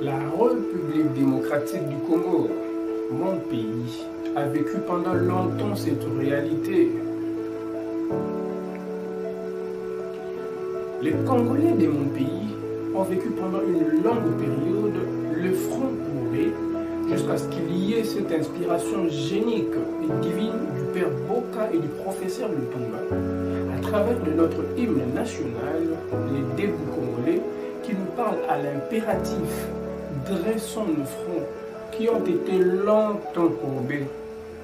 La République démocratique du Congo, mon pays, a vécu pendant longtemps cette réalité. Les Congolais de mon pays ont vécu pendant une longue période le front courbé jusqu'à ce qu'il y ait cette inspiration génique et divine du père Boka et du professeur Lutumba à travers de notre hymne national, les débouts congolais, qui nous parlent à l'impératif « dressons nos fronts » qui ont été longtemps courbés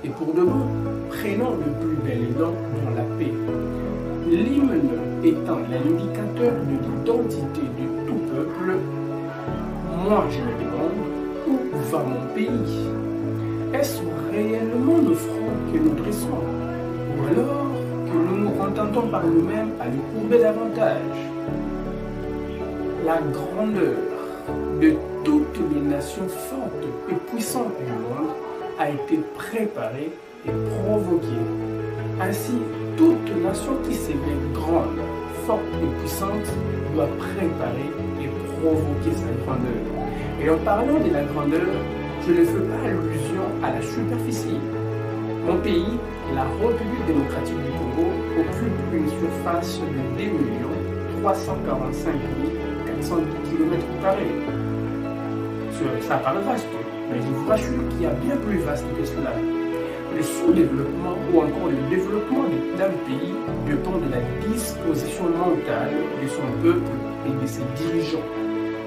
et pour de bon, prenons le plus bel élan dans la paix. L'hymne étant l'indicateur de l'identité de tout peuple, moi je me demande, où va mon pays? Est-ce réellement nos fronts que nous dressons? Ou alors que nous nous contentons par nous-mêmes à les courber davantage? La grandeur de toutes les nations fortes et puissantes du monde a été préparée et provoquée. Ainsi, toute nation qui s'éveille grande, forte et puissante doit préparer et provoquer sa grandeur. Et en parlant de la grandeur, je ne fais pas allusion à la superficie. Mon pays, la République démocratique du Congo, occupe une surface de 2 345 410 km². Ça paraît vaste, mais je vous rassure qu'il y a bien plus vaste que cela. Le sous-développement ou encore le développement d'un pays dépend de la disposition mentale de son peuple et de ses dirigeants.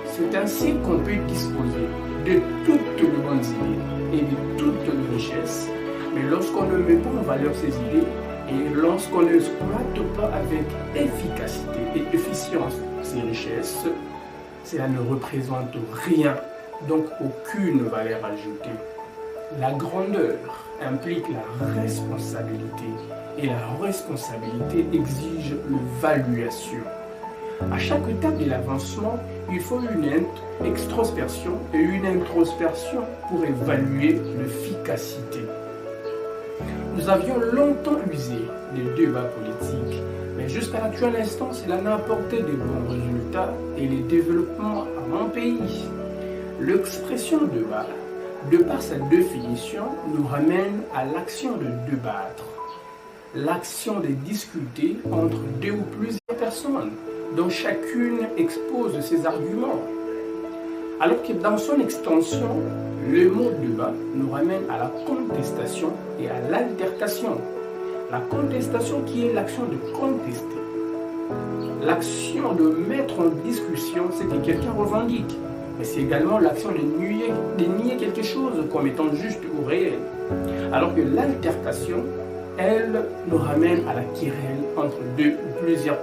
C'est ainsi qu'on peut disposer de toutes les bonnes idées et de toutes les richesses, mais lorsqu'on ne met pas en valeur ces idées et lorsqu'on n'exploite pas avec efficacité et efficience ces richesses, cela ne représente rien, donc aucune valeur ajoutée. La grandeur implique la responsabilité et la responsabilité exige l'évaluation. À chaque étape de l'avancement, il faut une extrospection et une introspection pour évaluer l'efficacité. Nous avions longtemps usé des débats politiques, mais jusqu'à l'actuel instant, cela n'a apporté de bons résultats et les développements à mon pays. L'expression débat, de par sa définition, nous ramène à l'action de débattre, l'action de discuter entre deux ou plusieurs personnes, dont chacune expose ses arguments. Alors que dans son extension, le mot débat nous ramène à la contestation et à l'altercation. La contestation qui est l'action de contester. L'action de mettre en discussion ce que quelqu'un revendique. Mais c'est également l'action de nier quelque chose comme étant juste ou réel. Alors que l'altercation, elle, nous ramène à la querelle entre deux ou plusieurs.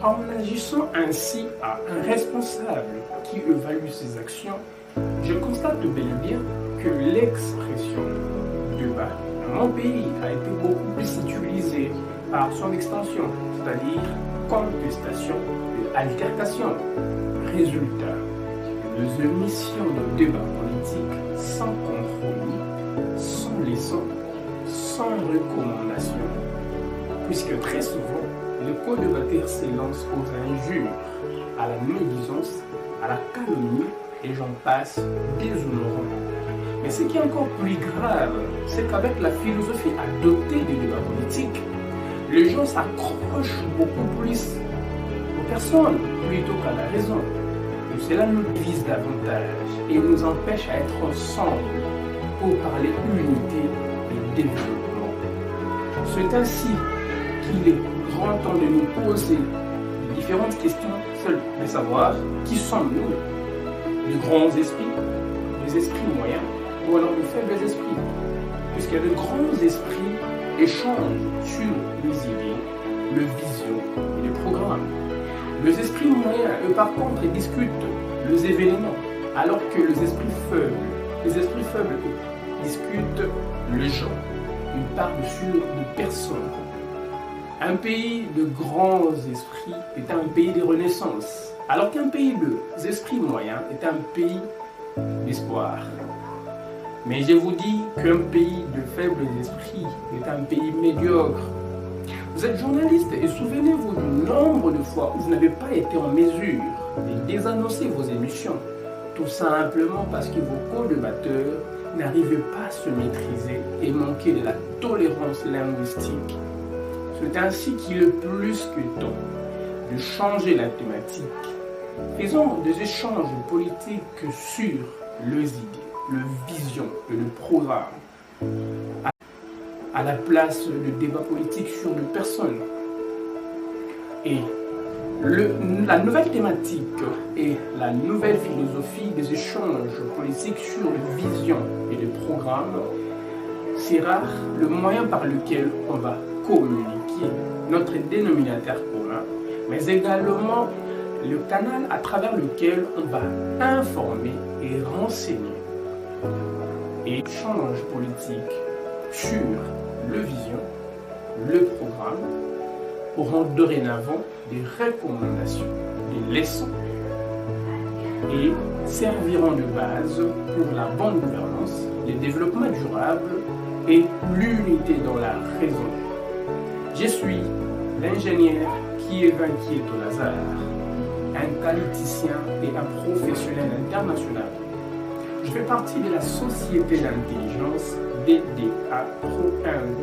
En agissant ainsi à un responsable qui évalue ses actions, je constate bel et bien que l'expression débat dans mon pays a été beaucoup plus utilisée par son extension, c'est-à-dire contestation et altercation. Résultat, les émissions de débat politique sans compromis, sans leçon, sans recommandation, puisque très souvent, le co-débatteur s'élance aux injures, à la médisance, à la calomnie, et j'en passe déshonorant. Mais ce qui est encore plus grave, c'est qu'avec la philosophie adoptée des débats politiques, les gens s'accrochent beaucoup plus aux personnes plutôt qu'à la raison. Et cela nous divise davantage et nous empêche à être ensemble pour parler unité et développement. C'est ainsi qu'il est grand temps de nous poser différentes questions, seules de savoir qui sommes-nous, de grands esprits, des esprits moyens ou alors de faibles esprits, puisque les grands esprits échangent sur les idées, les visions et les programmes. Les esprits moyens, eux par contre, discutent les événements, alors que les esprits faibles discutent les gens, ils parlent sur les personnes. Un pays de grands esprits est un pays de renaissance, alors qu'un pays de esprits moyens est un pays d'espoir. Mais je vous dis qu'un pays de faibles esprits est un pays médiocre. Vous êtes journaliste et souvenez-vous du nombre de fois où vous n'avez pas été en mesure de désannoncer vos émissions Tout simplement parce que vos co-débatteurs n'arrivaient pas à se maîtriser et manquaient de la tolérance linguistique. C'est ainsi qu'il est plus que temps de changer la thématique. Faisons des échanges politiques sur les idées, les visions et le programme, à la place de débats politiques sur les personnes. Et la nouvelle thématique et la nouvelle philosophie des échanges politiques sur les visions et les programmes sera le moyen par lequel on va communiquer notre dénominateur commun, mais également le canal à travers lequel on va informer et renseigner. Et échanges politiques sur le vision, le programme auront dorénavant des recommandations, des leçons et serviront de base pour la bonne gouvernance, le développement durable et l'unité dans la raison. Je suis l'ingénieur Kievan Kieto Lazare, un qualiticien et un professionnel international. Je fais partie de la société d'intelligence DDA ProInt,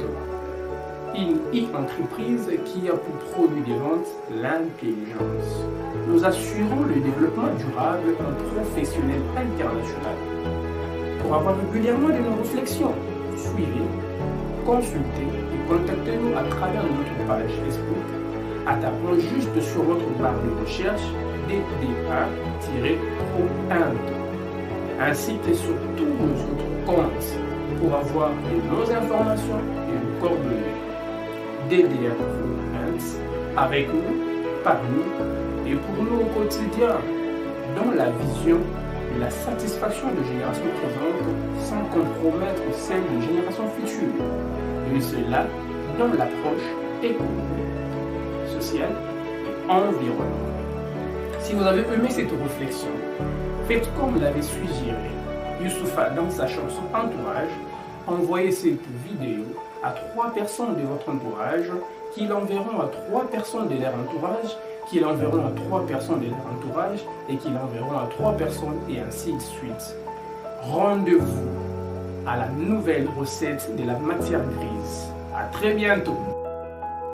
une e-entreprise qui a pour produit de vente l'intelligence. Nous assurons le développement durable en professionnel international. Pour avoir régulièrement de nos réflexions, suivez, consultez et contactez-nous à travers notre page Facebook en tapant juste sur votre barre de recherche DDA-ProInt, ainsi que sur tous nos autres comptes pour avoir de nos informations et nos coordonnées. DDA ProInt, avec nous, par nous et pour nous au quotidien, dans la vision de la satisfaction de générations présentes sans compromettre celle de générations futures, et cela dans l'approche économique, sociale et environnementale. Si vous avez aimé cette réflexion, faites comme l'avait suggéré Youssoufa dans sa chanson Entourage, envoyez cette vidéo à 3 personnes de votre entourage, qui l'enverront à 3 personnes de leur entourage, qui l'enverront à 3 personnes de leur entourage, et qui l'enverront à 3 personnes, et ainsi de suite. Rendez-vous à la nouvelle recette de la matière grise. À très bientôt.